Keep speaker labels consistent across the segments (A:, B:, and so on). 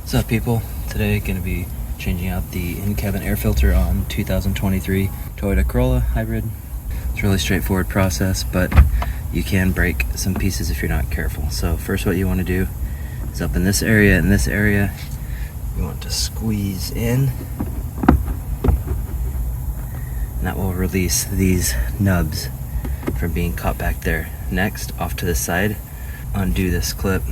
A: What's up, people? Today going to be changing out the in-cabin air filter on 2023 Toyota Corolla hybrid. It's a really straightforward process, but you can break some pieces if you're not careful. So first, what you want to do is up in this area and this area, you want to squeeze in, and that will release these nubs from being caught back there. Next, off to the side, undo this clip,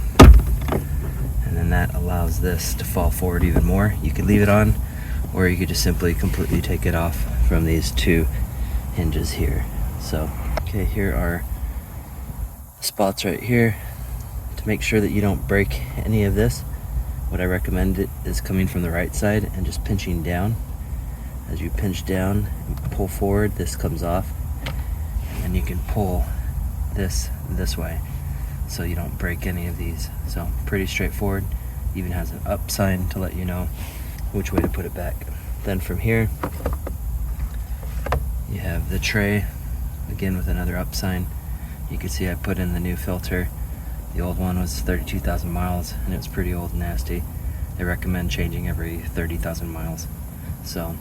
A: and then that allows this to fall forward even more. You could leave it on, or you could just simply completely take it off from these two hinges here. So, okay, here are the spots right here. To make sure that you don't break any of this, what I recommend is coming from the right side and just pinching down. As you pinch down and pull forward, this comes off, and then you can pull this way so you don't break any of these. So pretty straightforward. Even has an up sign to let you know which way to put it back. Then from here you have the tray, again with another up sign. You can see I put in the new filter. The old one was 32,000 miles and it was pretty old and nasty. They recommend changing every 30,000 miles. So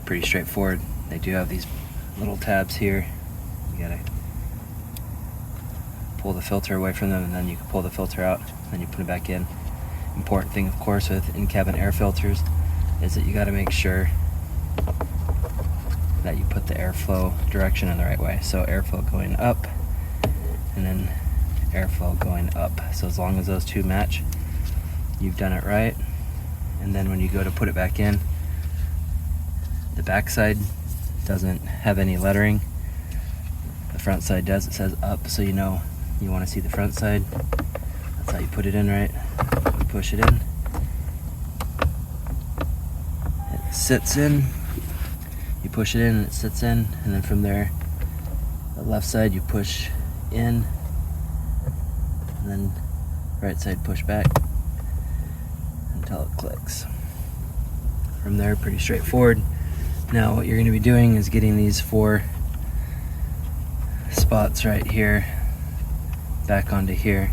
A: pretty straightforward. They do have these little tabs here. You gotta pull the filter away from them, and then you can pull the filter out, then you put it back in. Important thing, of course, with in-cabin air filters is that you got to make sure that you put the airflow direction in the right way. So airflow going up and then airflow going up. So as long as those two match, you've done it right. And then when you go to put it back in, the back side doesn't have any lettering. The front side does. It says up, so you know you want to see the front side. That's how you put it in, right? You push it in. It sits in. You push it in and it sits in. And then from there, the left side you push in. And then right side push back until it clicks. From there, pretty straightforward. Now what you're going to be doing is getting these 4 spots right here back onto here.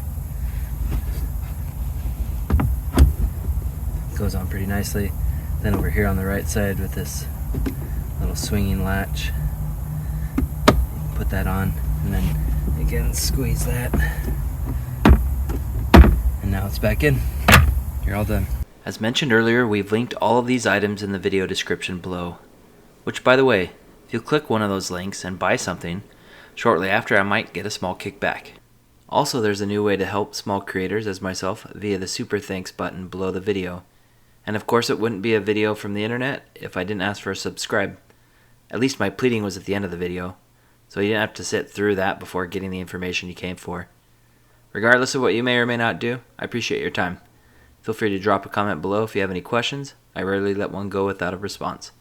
A: Goes on pretty nicely. Then over here on the right side with this little swinging latch, you can put that on, and then again squeeze that, and now it's back in. You're all done. As mentioned earlier, we've linked all of these items in the video description below, which, by the way, if you click one of those links and buy something, shortly after I might get a small kickback. Also, there's a new way to help small creators as myself via the Super Thanks button below the video. And of course, it wouldn't be a video from the internet if I didn't ask for a subscribe. At least my pleading was at the end of the video, so you didn't have to sit through that before getting the information you came for. Regardless of what you may or may not do, I appreciate your time. Feel free to drop a comment below if you have any questions. I rarely let one go without a response.